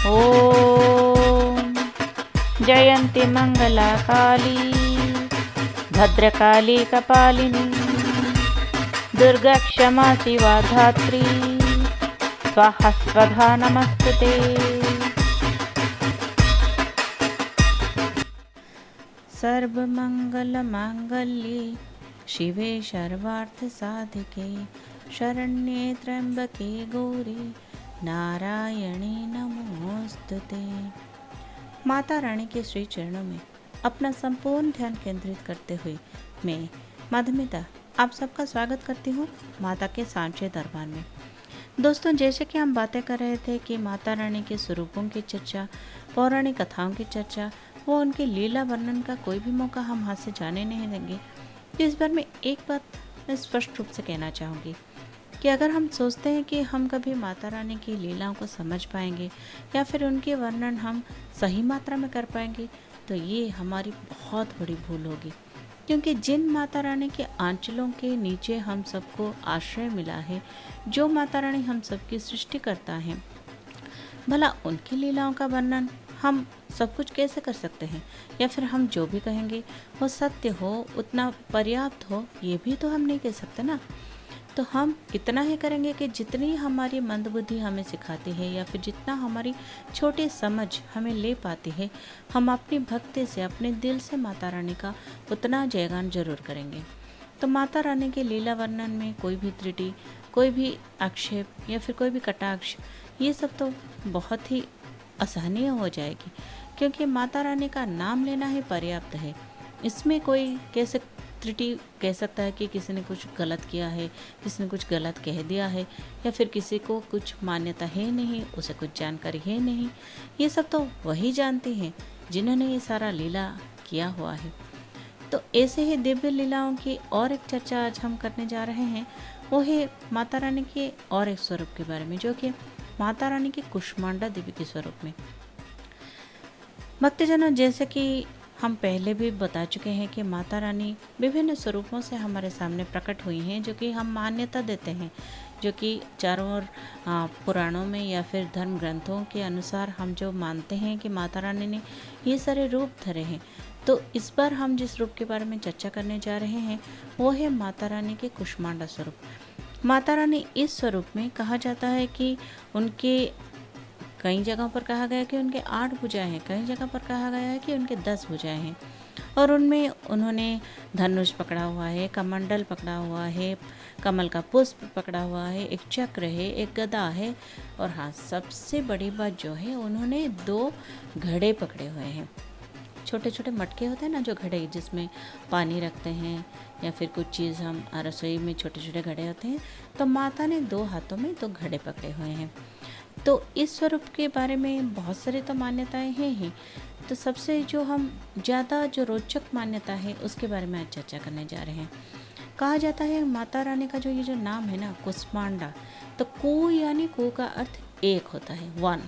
ॐ जयन्ती मंगला काली भद्रकाली कपालिनी दुर्गा क्षमा शिवा धात्री स्वाहा स्वधा नमस्तुते। सर्वमंगलमांगल्ये शिवे सर्वार्थसाधिके शरण्ये त्र्यंबके गौरी नारायणी नमोस्तुते। माता रानी के श्री चरणों में अपना संपूर्ण ध्यान केंद्रित करते हुए मैं मधुमिता आप सबका स्वागत करती हूँ माता के सांचे दरबार में। दोस्तों, जैसे कि हम बातें कर रहे थे कि माता रानी के स्वरूपों की चर्चा, पौराणिक कथाओं की चर्चा, वो उनके लीला वर्णन का कोई भी मौका हम हाथ से जाने नहीं देंगे। तो इस बार मैं एक बात मैं स्पष्ट रूप से कहना चाहूँगी कि अगर हम सोचते हैं कि हम कभी माता रानी की लीलाओं को समझ पाएंगे या फिर उनके वर्णन हम सही मात्रा में कर पाएंगे, तो ये हमारी बहुत बड़ी भूल होगी। क्योंकि जिन माता रानी के आंचलों के नीचे हम सबको आश्रय मिला है, जो माता रानी हम सबकी सृष्टि करता है, भला उनकी लीलाओं का वर्णन हम सब कुछ कैसे कर सकते हैं? या फिर हम जो भी कहेंगे वो सत्य हो, उतना पर्याप्त हो, ये भी तो हम नहीं कह सकते ना। तो हम इतना ही करेंगे कि जितनी हमारी मंदबुद्धि हमें सिखाती है या फिर जितना हमारी छोटी समझ हमें ले पाती है, हम अपनी भक्ति से, अपने दिल से माता रानी का उतना जयगान जरूर करेंगे। तो माता रानी के लीला वर्णन में कोई भी त्रुटि, कोई भी आक्षेप या फिर कोई भी कटाक्ष, ये सब तो बहुत ही असहनीय हो जाएगी। क्योंकि माता रानी का नाम लेना ही पर्याप्त है। इसमें कोई कैसे त्रुटि कह सकता है कि किसी ने कुछ गलत किया है, किसी ने कुछ गलत कह दिया है, या फिर किसी को कुछ मान्यता है नहीं, उसे कुछ जानकारी है नहीं। ये सब तो वही जानते हैं जिन्होंने ये सारा लीला किया हुआ है। तो ऐसे ही दिव्य लीलाओं की और एक चर्चा आज हम करने जा रहे हैं। वो है माता रानी के और एक स्वरूप के बारे में, जो कि माता रानी के कुष्मांडा देवी के स्वरूप में। भक्तजनों, जैसे कि हम पहले भी बता चुके हैं कि माता रानी विभिन्न स्वरूपों से हमारे सामने प्रकट हुई हैं, जो कि हम मान्यता देते हैं, जो कि चारों ओर पुराणों में या फिर धर्म ग्रंथों के अनुसार हम जो मानते हैं कि माता रानी ने ये सारे रूप धरे हैं। तो इस बार हम जिस रूप के बारे में चर्चा करने जा रहे हैं वो है माता रानी के कुष्मांडा स्वरूप। माता रानी इस स्वरूप में कहा जाता है कि उनके कई जगहों पर कहा गया है कि उनके 8 भुजाएं हैं, कई जगह पर कहा गया है कि उनके 10 भुजाएं हैं, और उनमें उन्होंने धनुष पकड़ा हुआ है, कमंडल पकड़ा हुआ है, कमल का पुष्प पकड़ा हुआ है, एक चक्र है, एक गदा है, और हाँ, सबसे बड़ी बात जो है, उन्होंने 2 घड़े पकड़े हुए हैं। छोटे छोटे मटके होते हैं ना, जो घड़े जिसमें पानी रखते हैं या फिर कुछ चीज़ हम रसोई में, छोटे छोटे घड़े होते हैं। तो माता ने 2 हाथों में 2 घड़े पकड़े हुए हैं। तो इस स्वरूप के बारे में बहुत सारी तो मान्यताएं हैं ही। तो सबसे जो हम ज़्यादा जो रोचक मान्यता है उसके बारे में आज चर्चा करने जा रहे हैं। कहा जाता है माता रानी का जो ये जो नाम है ना, कुष्मांडा, तो कु यानी कु का अर्थ एक होता है, 1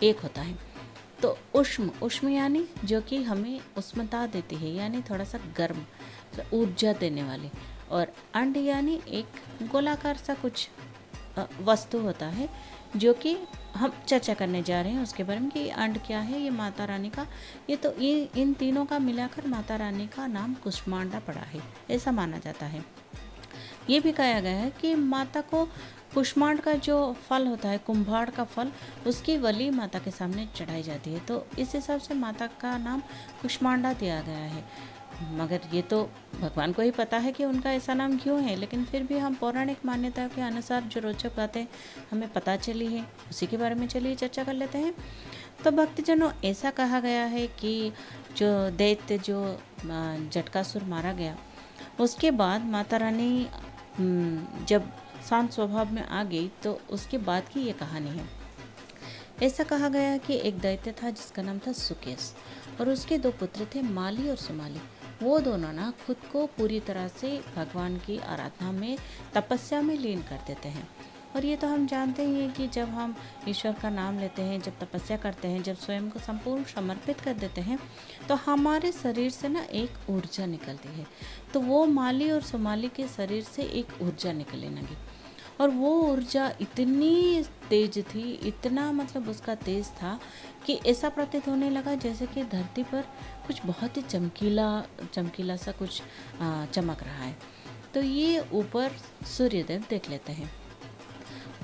एक होता है। तो उष्म यानी जो कि हमें उष्मता देती है, यानी थोड़ा सा गर्म, ऊर्जा देने वाली। और अंड यानी एक गोलाकार सा कुछ वस्तु होता है, जो कि हम चर्चा करने जा रहे हैं उसके बारे में कि अंड क्या है। ये माता रानी का, ये तो ये इन तीनों का मिलाकर माता रानी का नाम कुष्मांडा पड़ा है, ऐसा माना जाता है। ये भी कहा गया है कि माता को कुष्मांड का जो फल होता है, कुंभार का फल, उसकी बलि माता के सामने चढ़ाई जाती है। तो इस हिसाब से माता का नाम कुष्मांडा दिया गया है। मगर ये तो भगवान को ही पता है कि उनका ऐसा नाम क्यों है, लेकिन फिर भी हम पौराणिक मान्यताओं के अनुसार जो रोचक बातें हमें पता चली है उसी के बारे में चलिए चर्चा कर लेते हैं। तो भक्तजनों, ऐसा कहा गया है कि जो दैत्य जो जटकासुर मारा गया, उसके बाद माता रानी जब शांत स्वभाव में आ गई, तो उसके बाद की ये कहानी है। ऐसा कहा गया कि एक दैत्य था जिसका नाम था सुकेश, और उसके 2 पुत्र थे, माली और सुमाली। वो दोनों ना खुद को पूरी तरह से भगवान की आराधना में, तपस्या में लीन कर देते हैं। और ये तो हम जानते ही हैं कि जब हम ईश्वर का नाम लेते हैं, जब तपस्या करते हैं, जब स्वयं को संपूर्ण समर्पित कर देते हैं, तो हमारे शरीर से ना एक ऊर्जा निकलती है। तो वो माली और सुमाली के शरीर से एक ऊर्जा निकलने लगी, और वो ऊर्जा इतनी तेज थी, इतना मतलब उसका तेज था कि ऐसा प्रतीत होने लगा जैसे कि धरती पर कुछ बहुत ही चमकीला चमकीला सा कुछ चमक रहा है। तो ये ऊपर सूर्यदेव देख लेते हैं।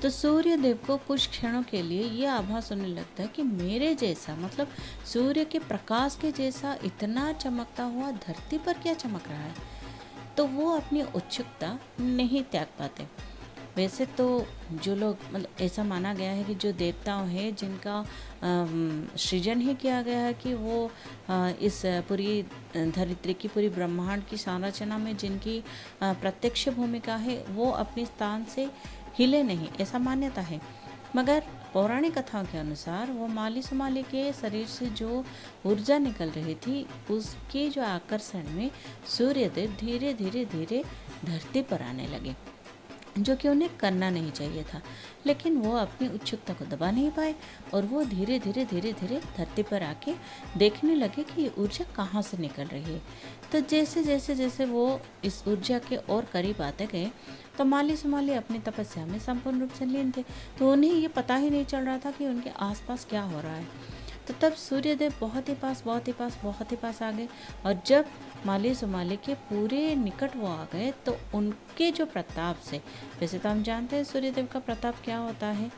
तो सूर्यदेव को कुछ क्षणों के लिए ये आभास होने लगता है कि मेरे जैसा, मतलब सूर्य के प्रकाश के जैसा इतना चमकता हुआ धरती पर क्या चमक रहा है। तो वो अपनी उत्सुकता नहीं त्याग पाते। वैसे तो जो लोग, मतलब ऐसा माना गया है कि जो देवताओं हैं जिनका सृजन ही किया गया है, कि वो इस पूरी धरित्री की, पूरी ब्रह्मांड की संरचना में जिनकी प्रत्यक्ष भूमिका है, वो अपने स्थान से हिले नहीं, ऐसा मान्यता है। मगर पौराणिक कथाओं के अनुसार वो माली सुमाली के शरीर से जो ऊर्जा निकल रही थी, उसके जो आकर्षण में सूर्यदेव धीरे धीरे धीरे धरती पर आने लगे, जो कि उन्हें करना नहीं चाहिए था। लेकिन वो अपनी उत्सुकता को दबा नहीं पाए और वो धीरे धीरे धीरे धीरे धरती पर आके देखने लगे कि ये ऊर्जा कहाँ से निकल रही है। तो जैसे जैसे जैसे वो इस ऊर्जा के और करीब आते गए, तो माली सुमाली अपनी तपस्या में संपूर्ण रूप से लीन थे। तो उन्हें ये पता ही नहीं चल रहा था कि उनके आसपास क्या हो रहा है। तो तब सूर्यदेव बहुत ही पास, बहुत ही पास, बहुत ही पास आ गए। और जब माली सुमाली के पूरे निकट वो आ गए, तो उनके जो प्रताप से, वैसे तो हम जानते हैं सूर्यदेव का प्रताप क्या होता है,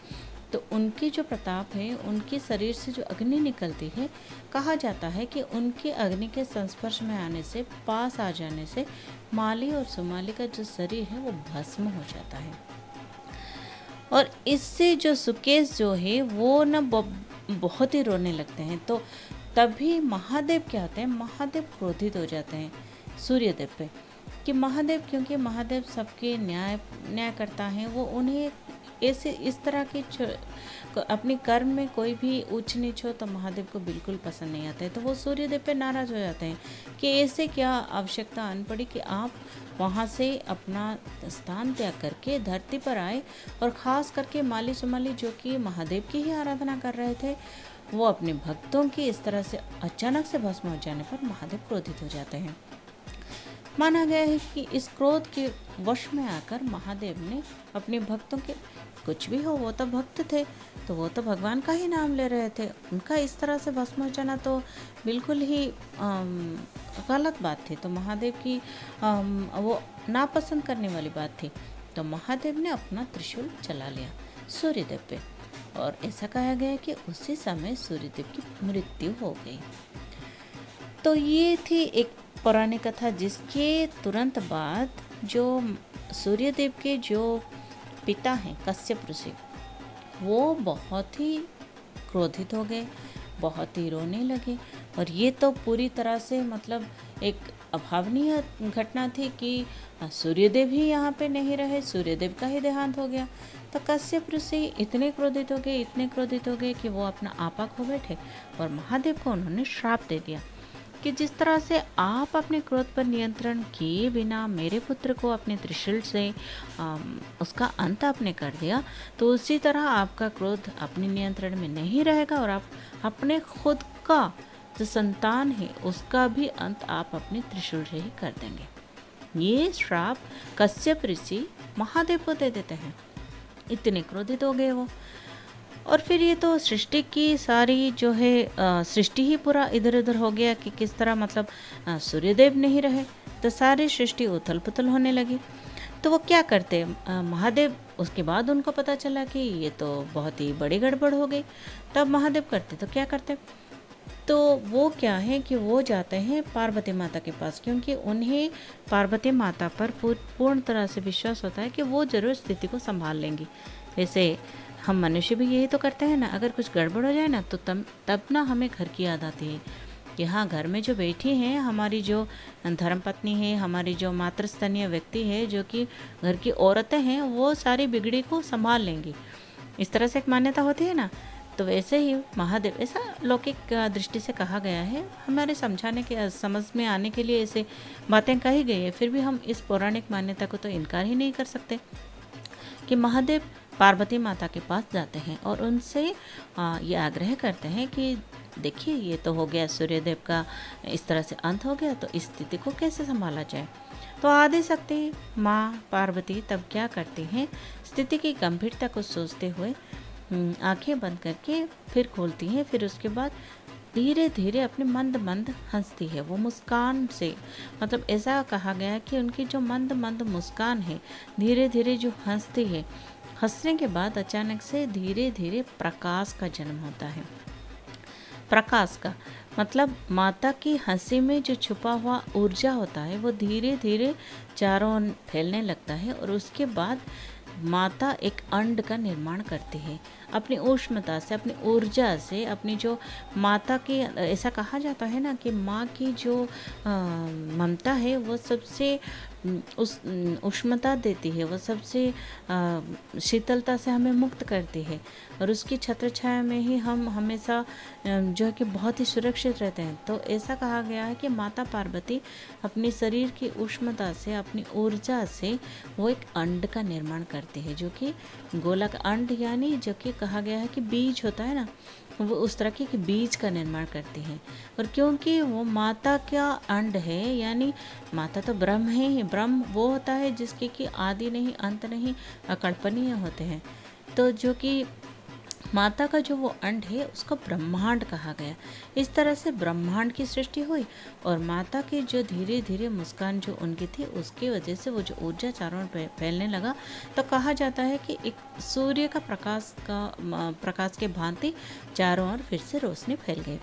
तो उनकी जो प्रताप है, उनके शरीर से जो अग्नि निकलती है, कहा जाता है कि उनके अग्नि के संस्पर्श में आने से, पास आ जाने से माली और सुमाली का जो शरीर है वो भस्म हो जाता है। और इससे जो सुकेश जो है वो न बहुत ही रोने लगते हैं। तो तभी महादेव क्या होते हैं, महादेव क्रोधित हो जाते हैं सूर्यदेव पे, कि महादेव, क्योंकि महादेव सबके न्याय करता है, वो उन्हें ऐसे इस तरह के अपने कर्म में कोई भी ऊंच नीच हो तो महादेव को बिल्कुल पसंद नहीं आता है। तो वो सूर्यदेव पे नाराज हो जाते हैं कि ऐसे क्या आवश्यकता आन पड़ी कि आप वहाँ से अपना स्थान त्याग करके धरती पर आए, और ख़ास करके माली सुमाली जो कि महादेव की ही आराधना कर रहे थे, वो अपने भक्तों की इस तरह से अचानक से भस्म हो जाने पर महादेव क्रोधित हो जाते हैं। माना गया है कि इस क्रोध के वश में आकर महादेव ने अपने भक्तों के, कुछ भी हो वो तो भक्त थे, तो वो तो भगवान का ही नाम ले रहे थे, उनका इस तरह से भस्म हो जाना तो बिल्कुल ही गलत बात थी। तो महादेव की वो नापसंद करने वाली बात थी। तो महादेव ने अपना त्रिशूल चला लिया सूर्यदेव पे, और ऐसा कहा गया है कि उसी समय सूर्यदेव की मृत्यु हो गई। तो ये थी एक पौराणिक कथा, जिसके तुरंत बाद जो सूर्यदेव के जो पिता हैं कश्यप ऋषि, वो बहुत ही क्रोधित हो गए, बहुत ही रोने लगे। और ये तो पूरी तरह से मतलब एक अभावनीय घटना थी कि सूर्यदेव ही यहाँ पे नहीं रहे, सूर्यदेव का ही देहांत हो गया। तो कश्यप ऋषि इतने क्रोधित हो गए, इतने क्रोधित हो गए कि वो अपना आपा खो बैठे और महादेव को उन्होंने श्राप दे दिया कि जिस तरह से आप अपने क्रोध पर नियंत्रण किए बिना मेरे पुत्र को अपने त्रिशूल से उसका अंत आपने कर दिया, तो उसी तरह आपका क्रोध अपने नियंत्रण में नहीं रहेगा और आप अपने खुद का जो संतान है उसका भी अंत आप अपने त्रिशूल से ही कर देंगे। ये श्राप कश्यप ऋषि महादेव को दे देते हैं। इतने क्रोधित हो गए वो। और फिर ये तो सृष्टि की सारी जो है सृष्टि ही पूरा इधर उधर हो गया कि किस तरह, मतलब सूर्यदेव नहीं रहे तो सारी सृष्टि उथल पुथल होने लगी। तो वो क्या करते महादेव, उसके बाद उनको पता चला कि ये तो बहुत ही बड़ी गड़बड़ हो गई। तब महादेव करते तो क्या करते, तो वो क्या है कि वो जाते हैं पार्वती माता के पास, क्योंकि उन्हें पार्वती माता पर पूर्ण तरह से विश्वास होता है कि वो जरूर स्थिति को संभाल लेंगी। वैसे हम मनुष्य भी यही तो करते हैं ना, अगर कुछ गड़बड़ हो जाए ना तो तब ना हमें घर की याद आती है कि हाँ, घर में जो बैठी हैं हमारी जो धर्मपत्नी है, हमारी जो मातृस्तनीय व्यक्ति है, जो कि घर की औरतें हैं, वो सारी बिगड़ी को संभाल लेंगी। इस तरह से एक मान्यता होती है ना। तो वैसे ही महादेव, ऐसा लौकिक दृष्टि से कहा गया है, हमारे समझाने के, समझ में आने के लिए ऐसे बातें कही गई है। फिर भी हम इस पौराणिक मान्यता को तो इनकार ही नहीं कर सकते कि महादेव पार्वती माता के पास जाते हैं और उनसे ये आग्रह करते हैं कि देखिए, ये तो हो गया सूर्यदेव का इस तरह से अंत हो गया, तो इस स्थिति को कैसे संभाला जाए। तो आदि शक्ति माँ पार्वती तब क्या करती हैं, स्थिति की गंभीरता को सोचते हुए आंखें बंद करके फिर खोलती हैं। फिर उसके बाद धीरे धीरे अपने मंद मंद हंसती है, वो मुस्कान से, मतलब ऐसा कहा गया है कि उनकी जो मंद मंद मुस्कान है, धीरे धीरे जो हंसती है, हंसने के बाद अचानक से धीरे धीरे प्रकाश का जन्म होता है। प्रकाश का मतलब माता की हंसी में जो छुपा हुआ ऊर्जा होता है वो धीरे धीरे चारों ओर फैलने लगता है और उसके बाद माता एक अंड का निर्माण करती है अपनी ऊष्मता से, अपनी ऊर्जा से, अपनी जो माता की, ऐसा कहा जाता है ना कि माँ की जो ममता है वो सबसे उस उष्मता देती है, वो सबसे शीतलता से हमें मुक्त करती है और उसकी छत्र छाया में ही हम हमेशा जो है कि बहुत ही सुरक्षित रहते हैं। तो ऐसा कहा गया है कि माता पार्वती अपने शरीर की उष्मता से, अपनी ऊर्जा से वो एक अंड का निर्माण करती है, जो कि गोलक अंड, यानी जो कि कहा गया है कि बीज होता है ना, वो उस तरह के बीज का निर्माण करती हैं। और क्योंकि वो माता का अंड है, यानी माता तो ब्रह्म है ही, ब्रह्म वो होता है जिसके कि आदि नहीं, अंत नहीं, अकल्पनीय होते हैं। तो जो कि माता का जो वो अंड है उसको ब्रह्मांड कहा गया। इस तरह से ब्रह्मांड की सृष्टि हुई और माता की जो धीरे धीरे मुस्कान जो उनकी थी उसकी वजह से वो जो ऊर्जा चारों ओर फैलने लगा। तो कहा जाता है कि एक सूर्य का प्रकाश के भांति चारों ओर फिर से रोशनी फैल गई।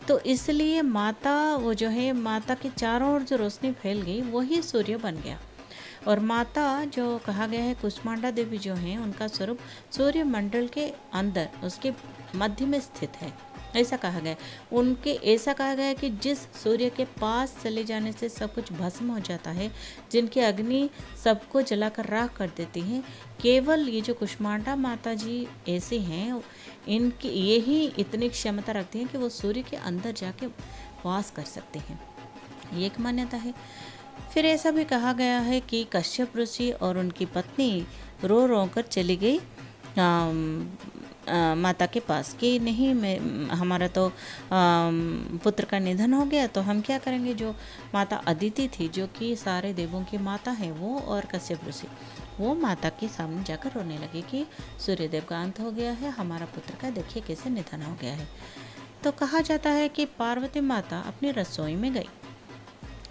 तो इसलिए माता वो जो है, माता के चारों ओर जो रोशनी फैल गई वही सूर्य बन गया। और माता जो कहा गया है कुष्मांडा देवी जो हैं, उनका स्वरूप सूर्य मंडल के अंदर उसके मध्य में स्थित है, ऐसा कहा गया। उनके ऐसा कहा गया है कि जिस सूर्य के पास चले जाने से सब कुछ भस्म हो जाता है, जिनकी अग्नि सबको जलाकर राख कर देती है, केवल ये जो कुष्मांडा माता जी ऐसे हैं, इनकी यही इतनी क्षमता रखती हैं कि वो सूर्य के अंदर जाके वास कर सकते हैं, ये एक मान्यता है। फिर ऐसा भी कहा गया है कि कश्यप ऋषि और उनकी पत्नी रो रो कर चली गई माता के पास कि नहीं, मैं हमारा तो पुत्र का निधन हो गया, तो हम क्या करेंगे। जो माता अदिति थी, जो कि सारे देवों की माता है, वो और कश्यप ऋषि, वो माता के सामने जाकर रोने लगे कि सूर्यदेव का अंत हो गया है, हमारा पुत्र का देखिए कैसे निधन हो गया है। तो कहा जाता है कि पार्वती माता अपनी रसोई में गई,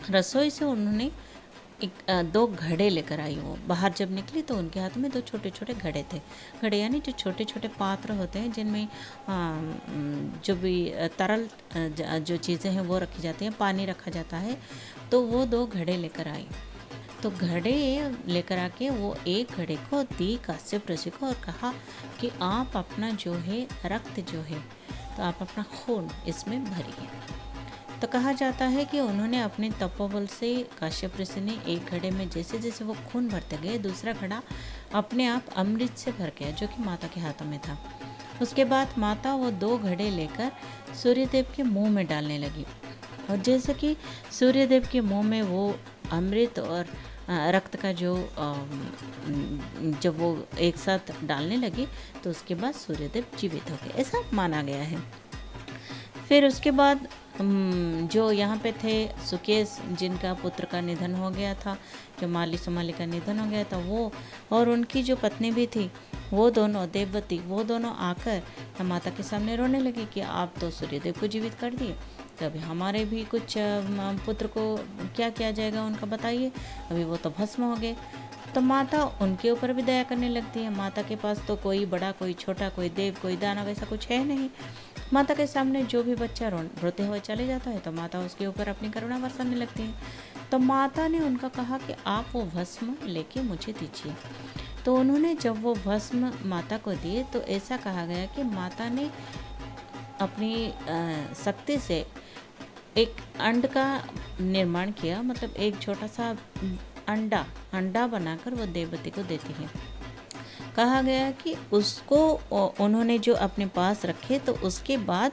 रसोई से उन्होंने दो घड़े लेकर आई। वो बाहर जब निकली तो उनके हाथ में दो छोटे छोटे घड़े थे। घड़े यानी जो छोटे छोटे पात्र होते हैं जिनमें जो भी तरल जो चीज़ें हैं वो रखी जाती हैं, पानी रखा जाता है। तो वो दो घड़े लेकर आई। तो घड़े लेकर आके वो एक घड़े को दी कश्यप ऋषि को और कहा कि आप अपना जो है रक्त जो है, तो आप अपना खून इसमें भरिए। तो कहा जाता है कि उन्होंने अपने तपोबल से, कश्यप ऋषि ने एक घड़े में जैसे जैसे वो खून भरते गए, दूसरा घड़ा अपने आप अमृत से भर गया, जो कि माता के हाथों में था। उसके बाद माता वो दो घड़े लेकर सूर्यदेव के मुंह में डालने लगी और जैसे कि सूर्यदेव के मुंह में वो अमृत और रक्त का जो जब वो एक साथ डालने लगी तो उसके बाद सूर्यदेव जीवित हो गए, ऐसा माना गया है। फिर उसके बाद जो यहाँ पे थे सुकेश, जिनका पुत्र का निधन हो गया था, जो माली सुमाली का निधन हो गया था, वो और उनकी जो पत्नी भी थी, वो दोनों देववती, वो दोनों आकर माता के सामने रोने लगी कि आप तो सूर्यदेव को जीवित कर दिए, तो अभी हमारे भी कुछ पुत्र को क्या किया जाएगा उनका बताइए, अभी वो तो भस्म हो गए। तो माता उनके ऊपर भी दया करने लगती है। माता के पास तो कोई बड़ा, कोई छोटा, कोई देव, कोई दानव, ऐसा कुछ है नहीं। माता के सामने जो भी बच्चा रोते हुए चले जाता है तो माता उसके ऊपर अपनी करुणा बरसाने लगती है। तो माता ने उनका कहा कि आप वो भस्म लेके मुझे दीजिए। तो उन्होंने जब वो भस्म माता को दिए तो ऐसा कहा गया कि माता ने अपनी शक्ति से एक अंड का निर्माण किया, मतलब एक छोटा सा अंडा बनाकर वो देववती को देती है। कहा गया कि उसको उन्होंने जो अपने पास रखे तो उसके बाद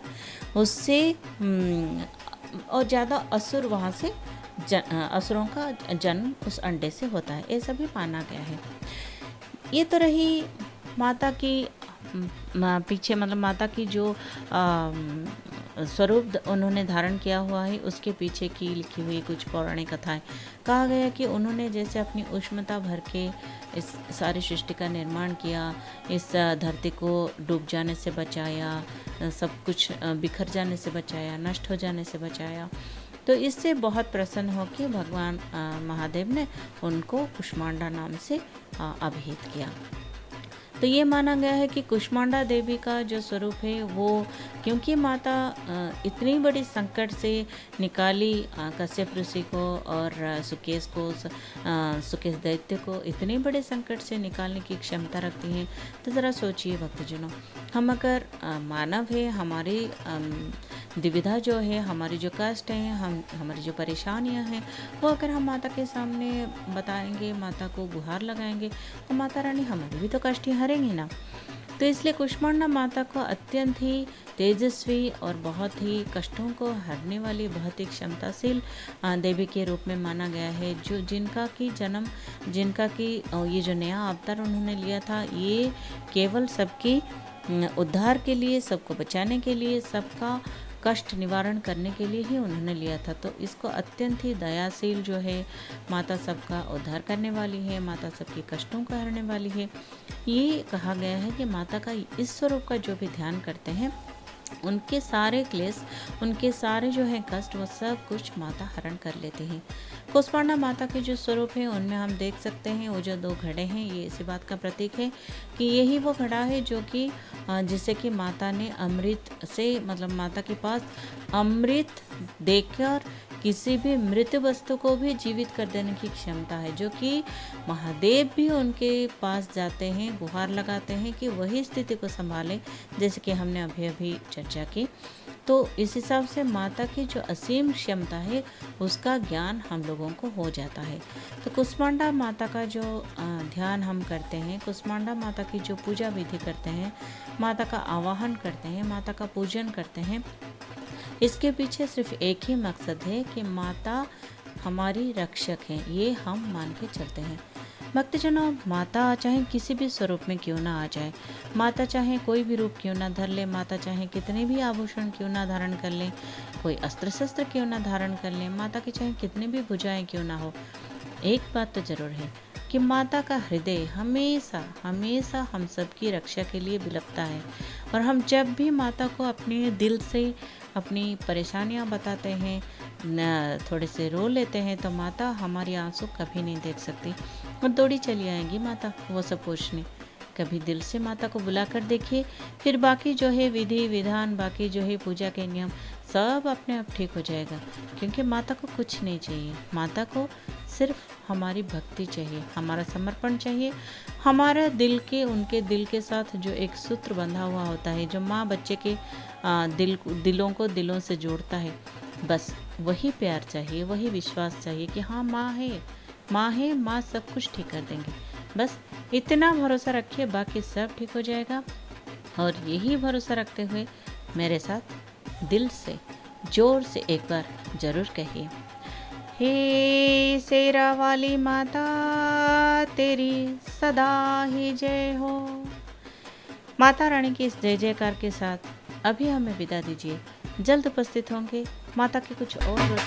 उससे और ज़्यादा असुर वहाँ से असुरों का जन्म उस अंडे से होता है, ऐसा भी माना गया है। ये तो रही माता की पीछे, मतलब माता की जो स्वरूप उन्होंने धारण किया हुआ है, उसके पीछे की लिखी हुई कुछ पौराणिक कथाएं। कहा गया कि उन्होंने जैसे अपनी उष्णता भर के इस सारी सृष्टि का निर्माण किया, इस धरती को डूब जाने से बचाया, सब कुछ बिखर जाने से बचाया, नष्ट हो जाने से बचाया। तो इससे बहुत प्रसन्न होकर भगवान महादेव ने उनको कुष्मांडा नाम से अभिहित किया। तो ये माना गया है कि कुष्मांडा देवी का जो स्वरूप है वो, क्योंकि माता इतनी बड़ी संकट से निकाली कश्यप ऋषि को और सुकेश को, सुकेश दैत्य को इतने बड़े संकट से निकालने की क्षमता रखती हैं। तो ज़रा सोचिए भक्तजनों, हम अगर मानव है, हमारी दुविधा जो है, हमारी जो कष्ट है, हमारी जो परेशानियां हैं, वो अगर हम माता के सामने बताएंगे, माता को गुहार लगाएंगे, तो माता रानी हमारी भी तो कष्ट हरेंगी ना। तो इसलिए कुष्मांडा माता को अत्यंत ही तेजस्वी और बहुत ही कष्टों को हरने वाली, बहुत ही क्षमताशील देवी के रूप में माना गया है। जो जिनका की जन्म, जिनका की ये जो नया अवतार उन्होंने लिया था, ये केवल सबकी उद्धार के लिए, सबको बचाने के लिए, सबका कष्ट निवारण करने के लिए ही उन्होंने लिया था। तो इसको अत्यंत ही दयाशील जो है, माता सबका उद्धार करने वाली है, माता सबके कष्टों को हरने वाली है। ये कहा गया है कि माता का इस स्वरूप का जो भी ध्यान करते हैं, उनके सारे क्लेश, उनके सारे जो है कष्ट, वो सब कुछ माता हरण कर लेते हैं। कुष्मांडा माता के जो स्वरूप है उनमें हम देख सकते हैं वो जो 2 घड़े हैं, ये इसी बात का प्रतीक है कि यही वो घड़ा है जो कि जिसे कि माता ने अमृत से, मतलब माता के पास अमृत देकर किसी भी मृत वस्तु को भी जीवित कर देने की क्षमता है, जो कि महादेव भी उनके पास जाते हैं, गुहार लगाते हैं कि वही स्थिति को संभालें, जैसे कि हमने अभी अभी चर्चा की। तो इस हिसाब से माता की जो असीम क्षमता है उसका ज्ञान हम लोगों को हो जाता है। तो कुष्मांडा माता का जो ध्यान हम करते हैं, कुष्मांडा माता की जो पूजा विधि करते हैं, माता का आवाहन करते हैं, माता का पूजन करते हैं, इसके पीछे सिर्फ एक ही मकसद है कि माता हमारी रक्षक है, ये हम मान के चलते हैं। भक्तजनों, माता चाहे किसी भी स्वरूप में क्यों ना आ जाए, माता चाहे कोई भी रूप क्यों ना धर ले, माता चाहे कितने भी आभूषण क्यों ना धारण कर ले, कोई अस्त्र शस्त्र क्यों ना धारण कर ले, माता की चाहे कितनी भी भुजाएं क्यों ना हो, एक बात तो जरूर है कि माता का हृदय हमेशा हमेशा हम सब की रक्षा के लिए बिलखता है। और हम जब भी माता को अपने दिल से अपनी परेशानियां बताते हैं, थोड़े से रो लेते हैं, तो माता हमारी आंसू कभी नहीं देख सकती और दौड़ी चली आएंगी माता वो सब पूछने। कभी दिल से माता को बुला कर देखिए, फिर बाकी जो है विधि विधान, बाकी जो है पूजा के नियम, सब अपने आप ठीक हो जाएगा। क्योंकि माता को कुछ नहीं चाहिए, माता को सिर्फ हमारी भक्ति चाहिए, हमारा समर्पण चाहिए, हमारा दिल के, उनके दिल के साथ जो एक सूत्र बंधा हुआ होता है, जो माँ बच्चे के दिलों को दिलों से जोड़ता है, बस वही प्यार चाहिए, वही विश्वास चाहिए कि हाँ माँ है, माँ है, माँ सब कुछ ठीक कर देंगे। बस इतना भरोसा रखिए, बाकी सब ठीक हो जाएगा। और यही भरोसा रखते हुए मेरे साथ दिल से जोर से एक बार जरूर कहिए, हे शेरा वाली माता तेरी सदा ही जय हो। माता रानी की इस जय जयकार के साथ अभी हमें विदा दीजिए। जल्द उपस्थित होंगे माता के कुछ और